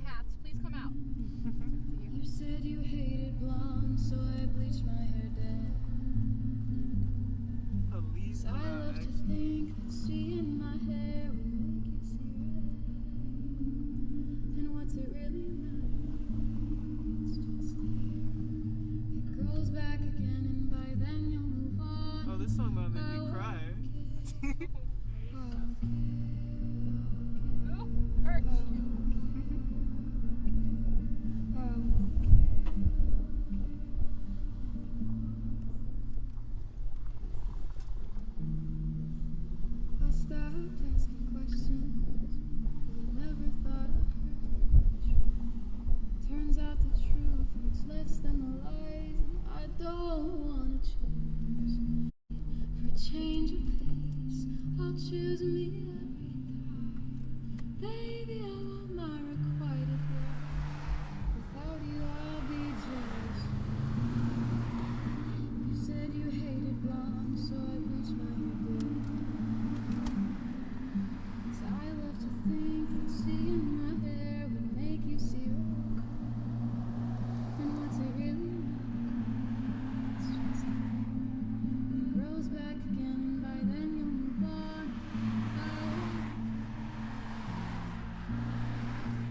hats. Please come out. You said you hated blonde, so I bleached my hair dead. Elise, I love to think that seeing my hair would make you see red. And what's it really matter? It's just hair. It grows back again, and by then you'll move on. oh, this song might make me cry. Oh, hurt. I stopped asking questions, 'cause I never thought I heard the truth. Turns out the truth hurts less than the lies, and I don't wanna choose. For a change of pace, I'll choose me every time. Baby, I want my requited love. Without you, I'll be jealous. You said you hated blonde, so I bleached my hair blue. 'Cause I love to think that seeing my hair would make you see red. And what's it really matter? It's just hair. It grows back again, and by then you'll move on.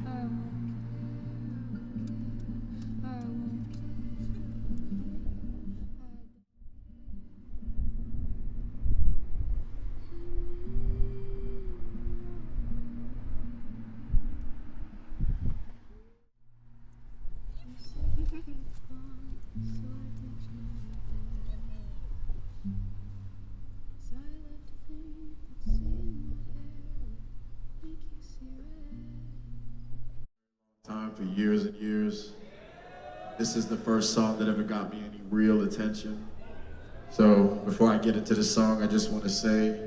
I won't care. I won't care. Time for years and years. This is the first song that ever got me any real attention. So before I get into the song, I just want to say,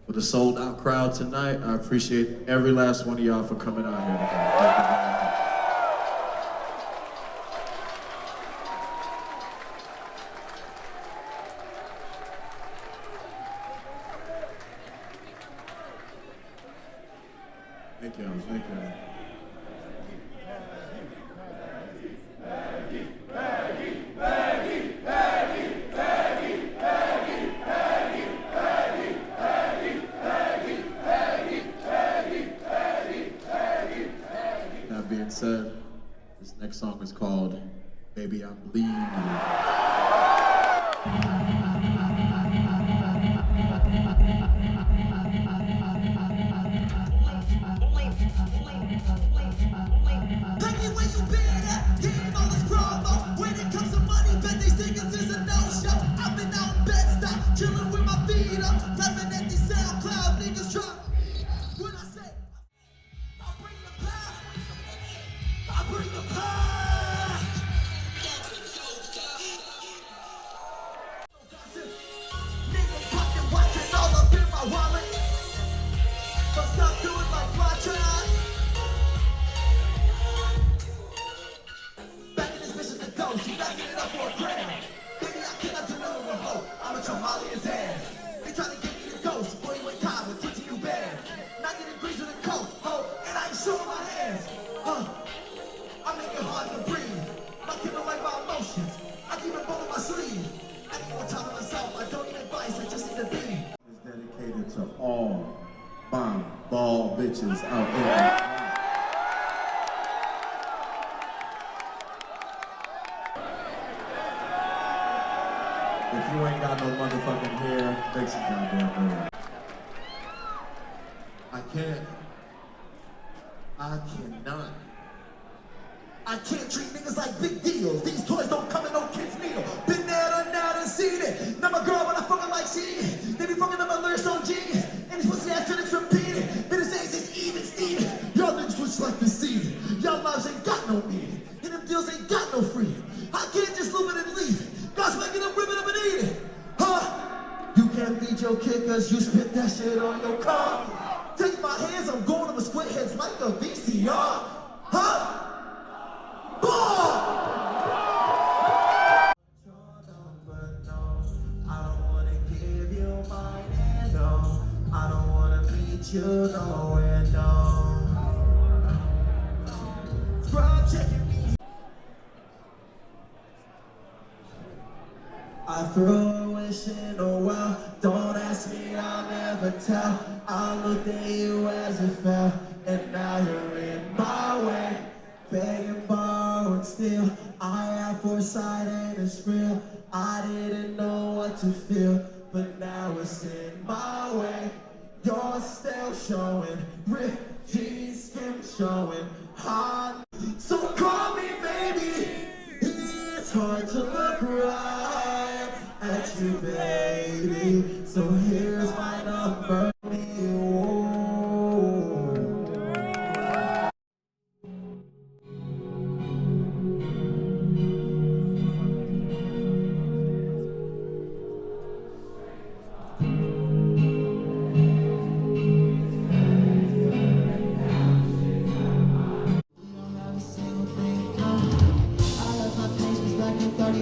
for the sold out crowd tonight, I appreciate every last one of y'all for coming out here tonight. Thank you very much. Thank you, thank you. That being said, this next song is called Baby I'm Bleeding. Dedicated to all my ball bitches out there. If you ain't got no motherfucking hair, make some goddamn hair. I can't treat niggas like big deals. These toys don't come in no kid's needle. Been there, done that, and seen it. Now my girl wanna fucking like she. They be fucking up my lyrics on genius. And these pussy ass critics repeating. Bitter sayings is even Steven. Y'all niggas switch like the season. Y'all lives ain't got no meaning. And them deals ain't got no freedom. I can't just loop it and leave it. God's making them rip it up and eat it. Huh? You can't feed your kid cause you spit that shit on your car. Take my hands, I'm going to my squid heads like a VCR. Huh? You know it, no. threw a wish in a well. Don't ask me, I'll never tell. I looked at you as it fell, and now you're in my way. Begging, borrow, and steal. I have foresight and it's real. I didn't know what to feel, but now it's in my way. You're still showing, ripped jeans, skin showing, hot. So call me, baby. It's hard to look right at you, baby. So here's my number.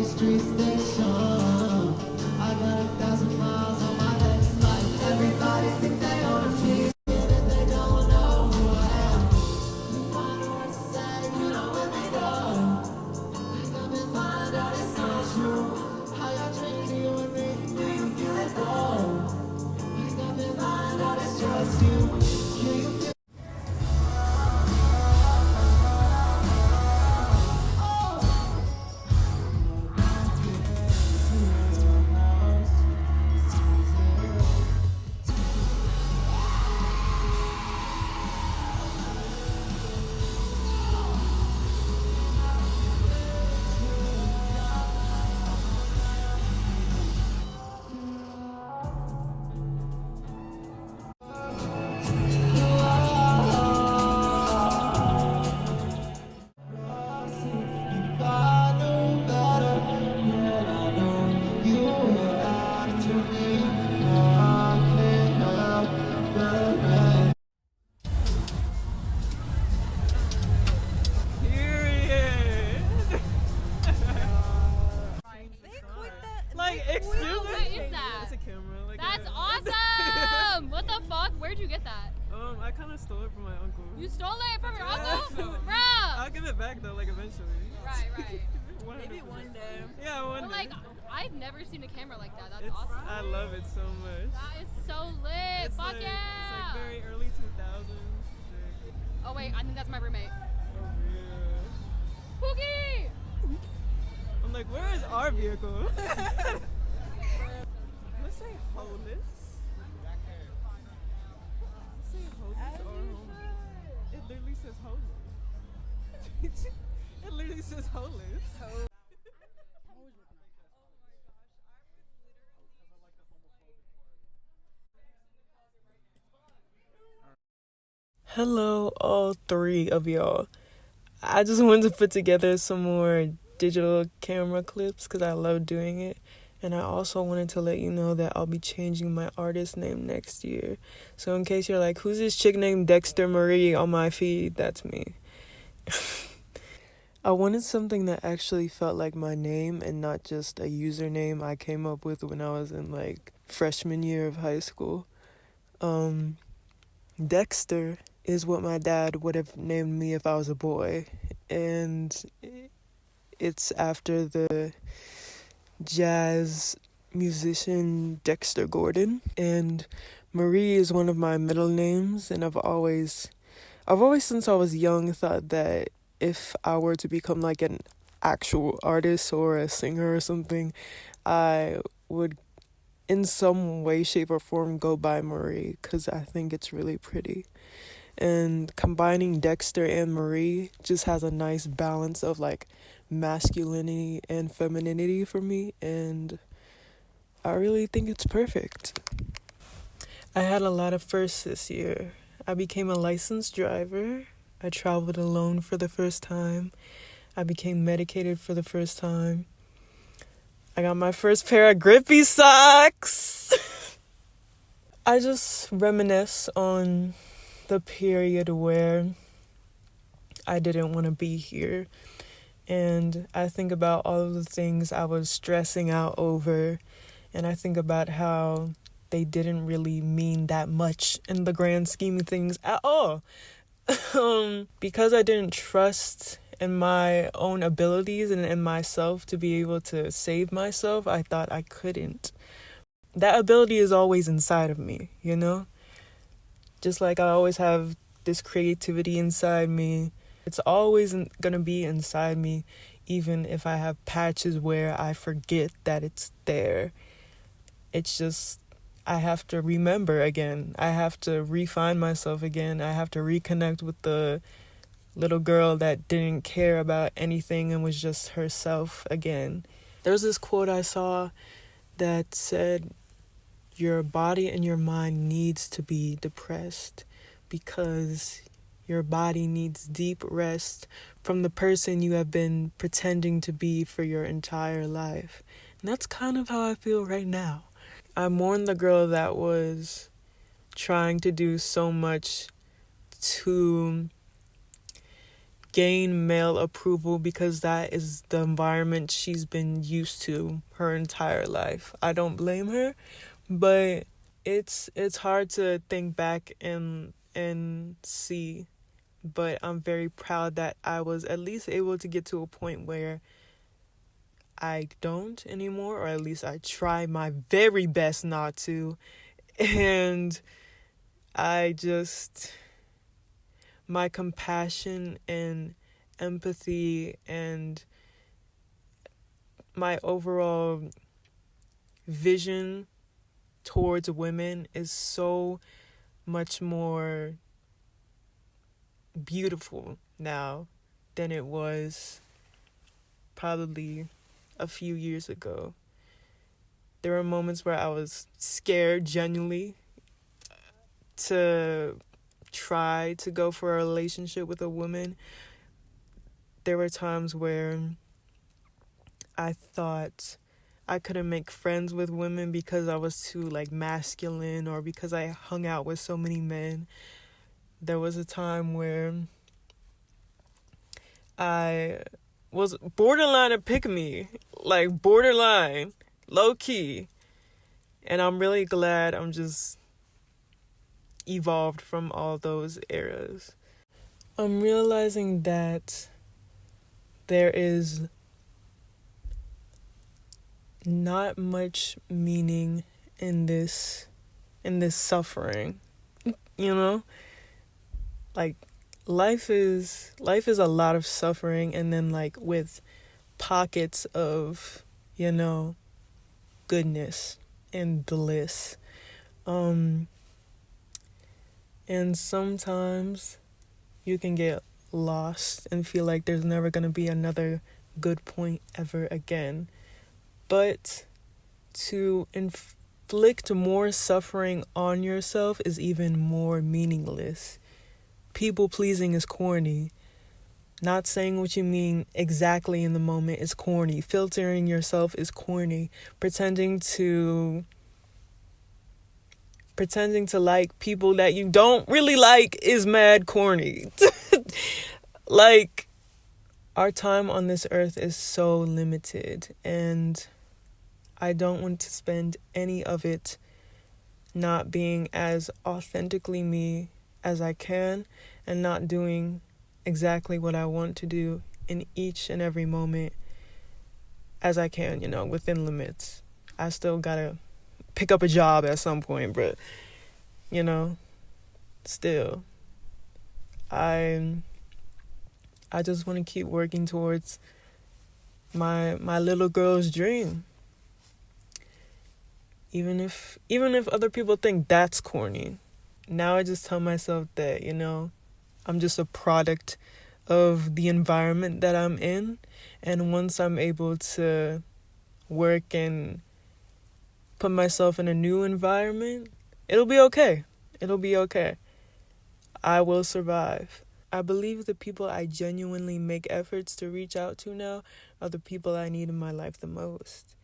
Street station. I got 1,000 miles on my next life. Everybody think they own a piece, and they don't know who I am. You find words to say, you know where they go. Wake up and find out it's not true. How y'all change you and me? Do you feel it though? Wake up and find out it's just you. Do you feel Like, excuse me? What is that? It's a camera. Like That's a, awesome! What the fuck? Where'd you get that? I kind of stole it from my uncle. You stole it from your uncle? Bruh! I'll give it back though, like eventually. Right. Maybe one day. Yeah, one But day. like, I've never seen a camera like that. That's awesome. I love it so much. That is so lit. Fuck It's yeah! like very early 2000s. Oh wait, I think that's my roommate. Oh yeah. Pookie! I'm like, where is our vehicle? Let's say homeless. Let's say homeless or homeless. It literally says homeless. It literally says homeless. Hello, all three of y'all. I just wanted to put together some more digital camera clips because I love doing it. And I also wanted to let you know that I'll be changing my artist name next year. So in case you're like, who's this chick named Dexter Marie on my feed? That's me. I wanted something that actually felt like my name and not just a username I came up with when I was in like freshman year of high school. Dexter is what my dad would have named me if I was a boy. And it's after the jazz musician Dexter Gordon. And Marie is one of my middle names, and I've always since I was young thought that if I were to become like an actual artist or a singer or something, I would in some way, shape, or form go by Marie, because I think it's really pretty. And combining Dexter and Marie just has a nice balance of like masculinity and femininity for me, and I really think it's perfect. I had a lot of firsts this year. I became a licensed driver. I traveled alone for the first time. I became medicated for the first time. I got my first pair of grippy socks. I just reminisce on the period where I didn't want to be here. And I think about all of the things I was stressing out over. And I think about how they didn't really mean that much in the grand scheme of things at all. Because I didn't trust in my own abilities and in myself to be able to save myself, I thought I couldn't. That ability is always inside of me, you know? Just like I always have this creativity inside me. It's always gonna be inside me, even if I have patches where I forget that it's there. It's just, I have to remember again. I have to refine myself again. I have to reconnect with the little girl that didn't care about anything and was just herself again. There was this quote I saw that said, your body and your mind needs to be depressed because your body needs deep rest from the person you have been pretending to be for your entire life. And that's kind of how I feel right now. I mourn the girl that was trying to do so much to gain male approval because that is the environment she's been used to her entire life. I don't blame her, but it's hard to think back and see, but I'm very proud that I was at least able to get to a point where I don't anymore, or at least I try my very best not to. And I just, my compassion and empathy and my overall vision towards women is so much more beautiful now than it was probably a few years ago. There were moments where I was scared genuinely to try to go for a relationship with a woman. There were times where I thought I couldn't make friends with women because I was too masculine, or because I hung out with so many men. There was a time where I was borderline a pick-me, borderline, low-key. And I'm really glad I'm just evolved from all those eras. I'm realizing that there is not much meaning in this suffering, you know? Life is a lot of suffering, and then with pockets of, goodness and bliss. And sometimes you can get lost and feel like there's never going to be another good point ever again. But to inflict more suffering on yourself is even more meaningless. People pleasing is corny. Not saying what you mean exactly in the moment is corny. Filtering yourself is corny. Pretending to like people that you don't really like is mad corny. Our time on this earth is so limited, and I don't want to spend any of it not being as authentically me as I can, and not doing exactly what I want to do in each and every moment as I can, within limits. I still gotta pick up a job at some point, but, still, I just want to keep working towards my little girl's dream. Even if other people think that's corny. Now I just tell myself that, I'm just a product of the environment that I'm in. And once I'm able to work and put myself in a new environment, it'll be okay. It'll be okay. I will survive. I believe the people I genuinely make efforts to reach out to now are the people I need in my life the most.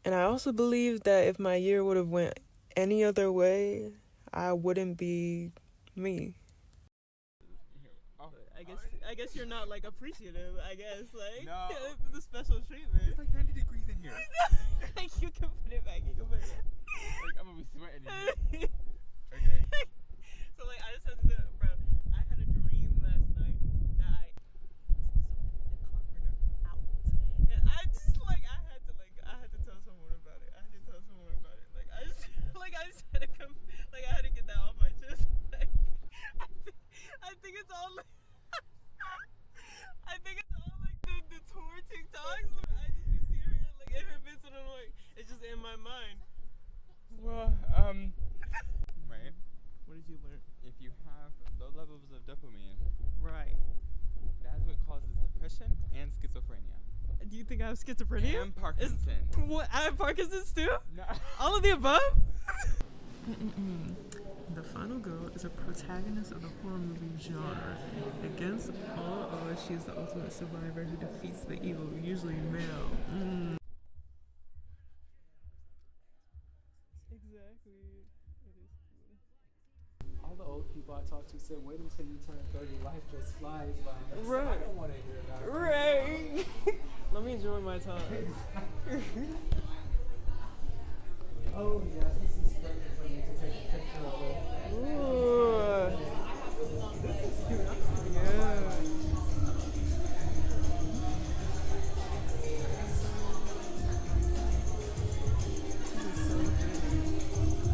And I also believe that if my year would have went any other way, I wouldn't be me. I guess you're not appreciative. I guess no. The special treatment. It's 90 degrees in here. You can put it back. You can put it back. I'm gonna be sweating in here. Okay. So I just had to say, bro, I had a dream last night that think it's all like I think it's all like the tour TikToks. I just be seeing her like in her bits and I'm like, it's just in my mind. Well, right. What did you learn? If you have low levels of dopamine, Right. that's what causes depression and schizophrenia. Do you think I have schizophrenia? And Parkinson's. What? I have Parkinson's too? No. All of the above? The final girl is a protagonist of the horror movie genre. Against all odds, she is the ultimate survivor who defeats the evil, usually male. Exactly. It is cool. All the old people I talked to said, wait until you turn 30, life just flies by. Right. I don't want to hear that. Right. Let me enjoy my time. Oh, yes, this is perfect for me to take a picture of it. Ooh. This is cute. Yeah. This is so good.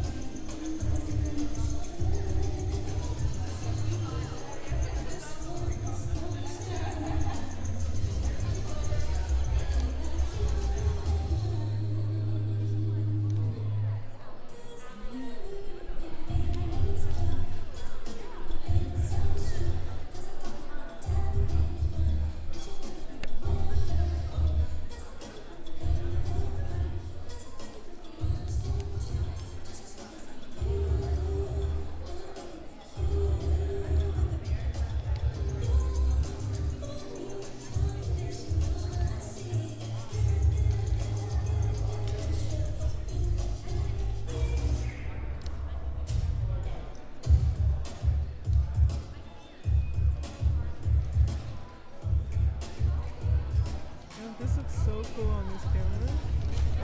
This looks so cool on this camera.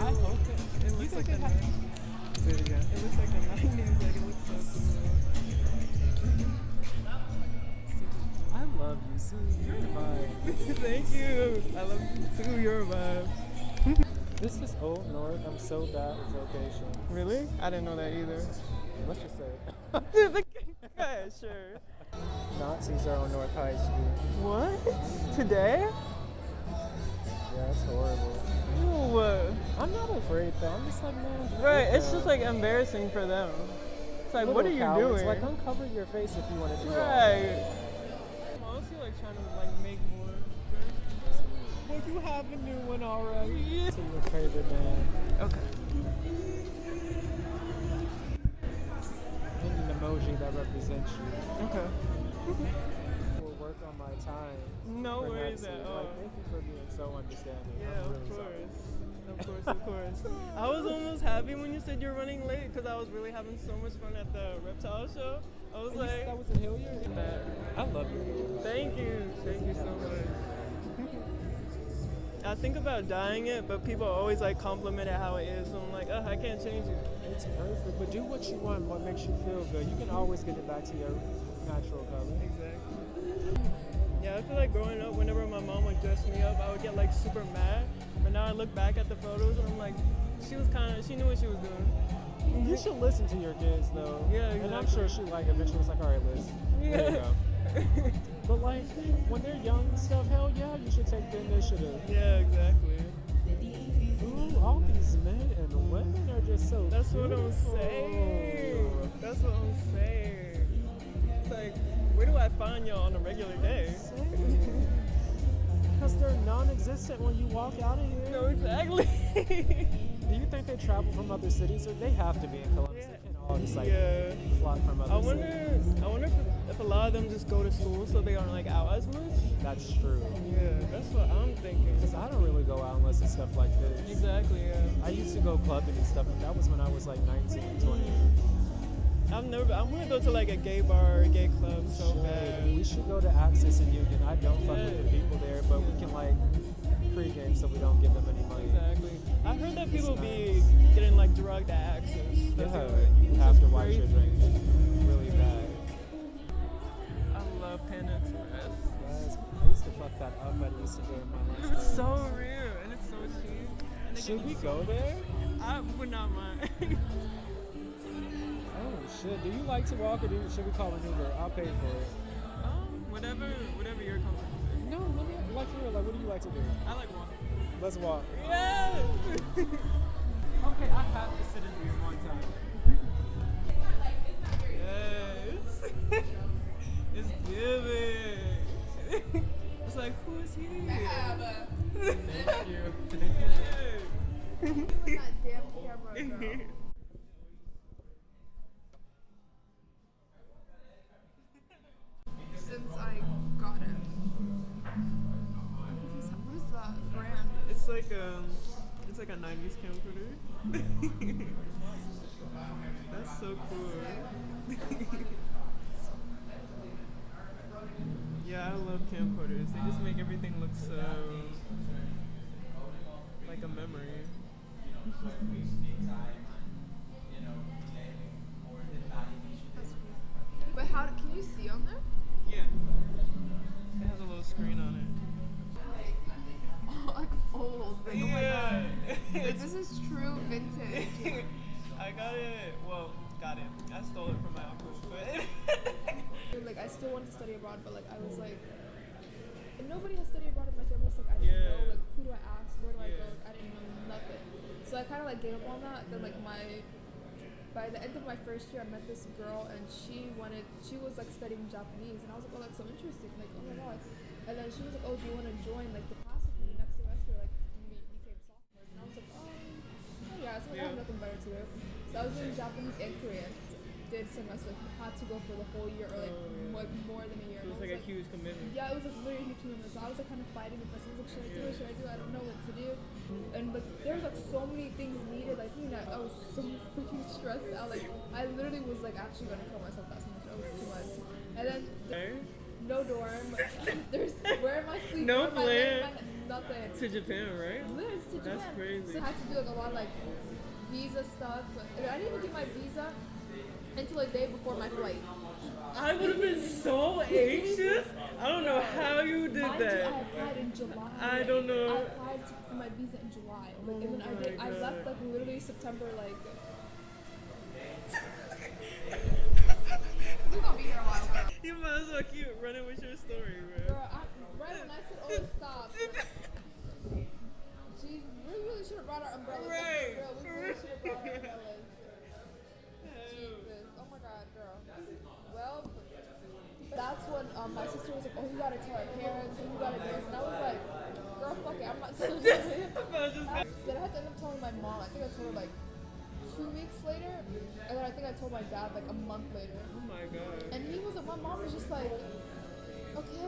I hope It looks like a 90s. Say it again. It looks like a 90s. Like it looks so cool. I love you. See, you're the vibe. Thank you. I love you too. You're a vibe. This is Old North. I'm so bad with location. Really? I didn't know that either. Let's just say it. Yeah, sure. Nazis are on North High Street. What? Today? Yeah, it's horrible. Ew. I'm not afraid though. I'm just like, man. Right, freak it's out. just like embarrassing for them. It's like, what are Little you cowards. doing? Like, uncover your face if you want to do that. Right. I'm honestly like trying to like make more. Well, you have a new one already. Yeah. To your favorite band. Okay. And an emoji that represents you. Okay. Will work on my time. No for worries next at week. all. Like, thank you for being so understanding. Yeah, I'm of really course. sorry. Of course. I was almost happy when you said you're running late because I was really having so much fun at the reptile show. I was And like, that was in Hilliard? I love you. thank you so much. I think about dyeing it, but people always like compliment it how it is. So I'm like, I can't change it. It's perfect, but do what you want, what makes you feel good. You can always get it back to your natural color. Exactly. Yeah, I feel like growing up, whenever my mom would dress me up, I would get like super mad. But now I look back at the photos and I'm like, she knew what she was doing. You should listen to your kids though. Yeah, And I'm exactly. sure she like eventually was like, all right, Liz, there you go. But like when they're young and stuff, hell yeah, you should take the initiative. Yeah, exactly. Ooh, all these men and women are just so That's what I'm beautiful. saying. That's what I'm saying. It's like, where do I find y'all on a regular day? Because they're non-existent when you walk out of here. No, exactly. Do you think they travel from other cities, or they have to be in Columbus? Yeah. They can't all just like Yeah. flock from other I cities. wonder if a lot of them just go to school so they aren't like out as much. That's true. Yeah, that's what I'm thinking. Because I don't really go out unless it's stuff like this. Exactly, yeah. I used to go clubbing and stuff, but that was when I was like 19, 20. I want to go to like a gay bar or a gay club so bad. We should go to Access and Union. I don't fuck with Yeah. the people there, but we can like pregame so we don't give them any money. Exactly. I heard that people be getting like drugged at Access. That's Yeah, it. you It's have just to watch your crazy. drinking really bad. I love Panda Express. Yes, I used to fuck that up at Easter during my lunch. It's so real and it's so cheap. And they Should give we you go there? I would not mind. Oh shit! Do you like to walk or should we call an Uber? I'll pay for it. Whatever you're comfortable with. No, let me, like for real, like what do you like to do? I like walking. Let's walk. Yes! Okay, I have to sit in these one time. Yes. It's giving. It's like, who is here? Thank you. That damn camera, girl. Since I got it. What is that brand? It's like a 90s camcorder. That's so cool. Yeah, I love camcorders. They just make everything look so like a memory. But how can you see on there? Yeah. It has a little screen on it. Like old. Like, oh my god. Like, this is true vintage. I got it. I stole it from my uncle, but Like I still wanted to study abroad, but like I was like, and nobody has studied abroad in my family. So like I didn't know like who do I ask, where do I go? I didn't know nothing. So I kind of like gave up on that. Then like by the end of my first year, I met this girl and she was like studying Japanese, and I was like, oh, that's so interesting. Like, oh my god. And then she was like, oh, do you want to join like the class with me next semester? Like we became sophomores, and I was like, oh yeah. So like, I have nothing better to do. So I was doing Japanese and Korean. Did semester, had to go for the whole year or like more than a year. it was like a huge commitment. Yeah, it was like literally a huge commitment. So I was like kind of fighting with myself. Like, should I do it? Should I do it? I don't know what to do. And like there was like so many things needed. Like I was so freaking stressed out. Like I literally was like actually gonna kill myself that semester. It was too much. And then no dorm. There's where am I sleeping? No plan. Nothing. To Japan, right? Literally to Japan. That's crazy. So I had to do like a lot of like visa stuff. I didn't even get my visa until a day before my flight. I would have been so anxious. I don't know how you did Mind that. you, I applied in July. I don't know. I applied for my visa in July. Like, and then I left like literally September. Like, we're gonna be here a while, girl. You might as well keep running with your story, bro. Girl, right when I said, oh, it stopped. Jeez, we really should have brought our umbrellas. Right. Girl, we really should have brought our umbrellas. Jesus. Oh my god, girl. Well, that's when my sister was like, oh, you gotta tell our parents and you gotta do this. And I was like, girl, fuck it, I'm not telling you. So then I had to end up telling my mom. I think I told her like 2 weeks later. And then I think I told my dad like a month later. Oh my god. And he was like, my mom was just like, okay.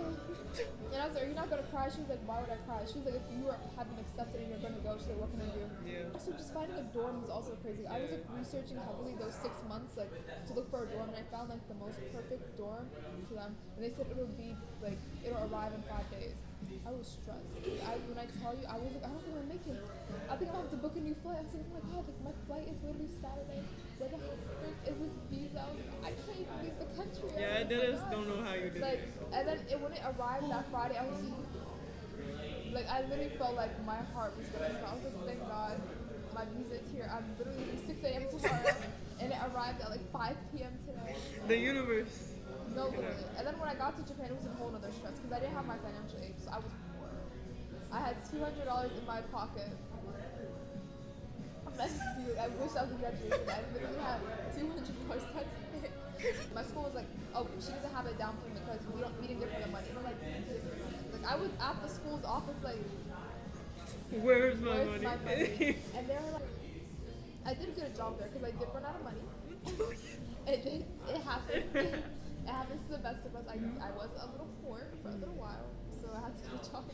And I was like, are you not gonna cry? She was like, why would I cry? She was like, if you had been accepted and you're gonna go, she's like, what can I do? Yeah. So just finding a dorm was also crazy. I was like researching heavily those 6 months like to look for a dorm, and I found like the most perfect dorm to them. And they said it'll arrive in 5 days. I was stressed. When I tell you, I was like, I don't think I'm gonna make it. I think I'm gonna have to book a new flight. I was like, oh my god, like my flight is literally Saturday. Like how frick is this visa? I was like, I can't even leave the country. Yeah, I just don't know how you did like, it. and then when it arrived that Friday, I was like, I literally felt like my heart was gonna stop. I was like, thank God, my visa is here. I'm literally leaving 6 a.m. tomorrow, and it arrived at like 5 p.m. today. The universe. No, literally. And then when I got to Japan, it was a whole other stress because I didn't have my financial aid, so I was poor. I had $200 in my pocket. I wish I was in graduation. I literally had $200 times pay. My school was like, oh, she doesn't have a down payment because we didn't give her the money. And I'm like I was at the school's office like, Where's my money? My money? And they were like, I did get a job there because I did run out of money. It happened. It happens to the best of us. I was a little poor for a little while, so I had to get a job.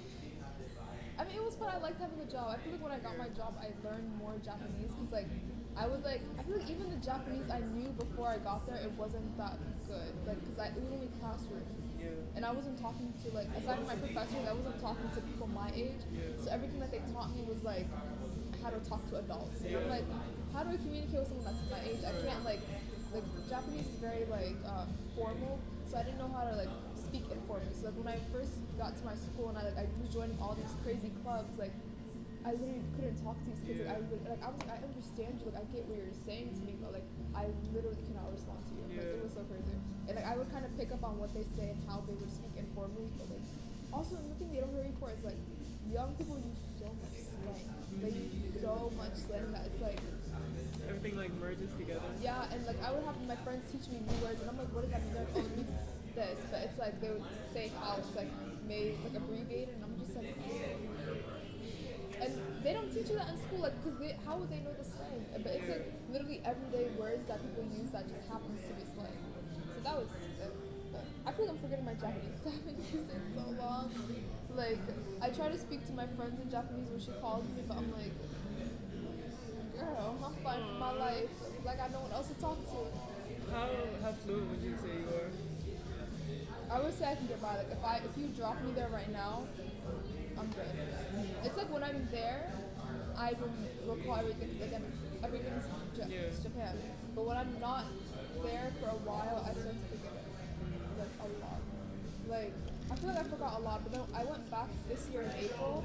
I mean, it was fun. I liked having a job. I feel like when I got my job, I learned more Japanese because I feel like even the Japanese I knew before I got there, it wasn't that good. Like, because it was only classroom. Yeah. And I wasn't talking to, like, aside from my professors, I wasn't talking to people my age. Yeah. So everything that they taught me was like how to talk to adults. And I'm like, how do I communicate with someone that's my age? I can't like Japanese is very like formal, so I didn't know how to like speak informally. So like when I first got to my school and I was joining all these crazy clubs, like I literally couldn't talk to these kids. Like, I was like, I understand you. Like, I get what you're saying to me, but like, I literally cannot respond to you. Like, it was so crazy. And like, I would kind of pick up on what they say and how they would speak informally. But like, also another thing they don't hear before is like, young people use so much slang. They use so much slang that it's like everything like merges together. Yeah, and like I would have my friends teach me new words, and I'm like, what does that mean? They're like, oh, it means this, but it's like they would say how it's like made like abbreviated, and I'm just like, oh. And they don't teach you that in school, like, because how would they know the slang? But it's like literally everyday words that people use that just happens to be slang. So that was. I feel like I'm forgetting my Japanese. I haven't used it in so long. Like, I try to speak to my friends in Japanese when she calls me, but I'm like, girl, I'm fine for my life. Like, I have no one else to talk to. How fluent would you say you are? I would say I can get by. Like, if you drop me there right now, I'm good. It's like when I'm there, I will recall everything. Because again, everything's Japan. But when I'm not there for a while, I start to forget it. Like, a lot. Like, I feel like I forgot a lot, but then I went back this year in April,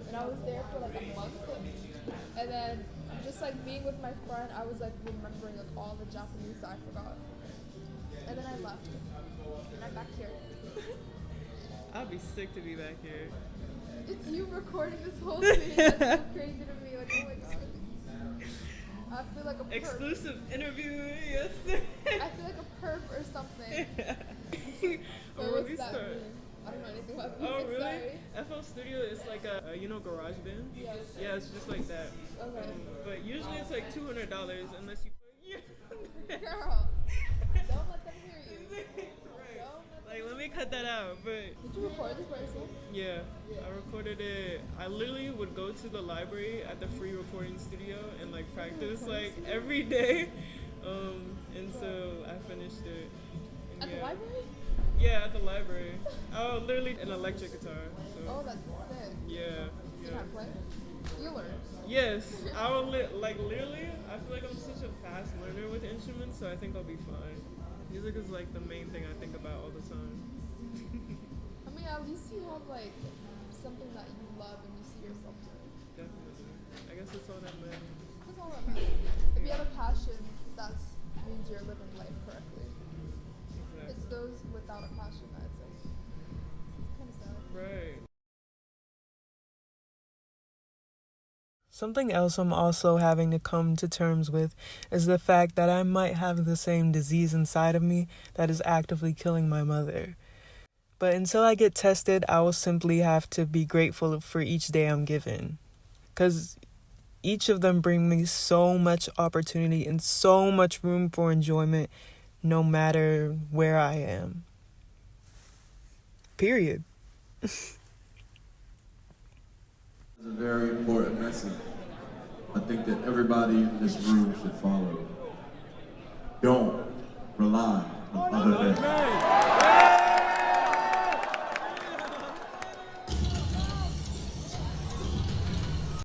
and I was there for like a month, and then just like being with my friend, I was like remembering like all the Japanese that I forgot, and then I left, and I'm back here. I'd be sick to be back here. It's you recording this whole thing. That's so crazy to me. Like, oh my god. I feel like a perp. Exclusive interview, yes. I feel like a perp or something. What's that mean? I don't know anything about music. Oh, really? Sorry. FL Studio is like a garage band? Yes. Yeah, it's just like that. Okay. But usually it's like $200 unless you Girl, don't let them hear you. Right. Like, let me cut that out. But did you record this by yourself? Yeah, I recorded it. I literally would go to the library at the free recording studio and like practice like every day. And so I finished it. At the library? Yeah, at the library. Oh, literally an electric guitar. So. Oh, that's sick. Yeah. You know how to play? You learn. Yes, I will literally. I feel like I'm such a fast learner with instruments, so I think I'll be fine. Music is like the main thing I think about all the time. I mean, at least you have like something that you love and you see yourself doing. Definitely. I guess that's all that matters. That's all that matters. If you have a passion, that means you're living life correctly. Exactly. It's those without a passion that it's like, it's kind of sad. Right. Something else I'm also having to come to terms with is the fact that I might have the same disease inside of me that is actively killing my mother. But until I get tested, I will simply have to be grateful for each day I'm given. Because each of them bring me so much opportunity and so much room for enjoyment, no matter where I am. Period. It's a very important message. I think that everybody in this room should follow. Don't rely on other men.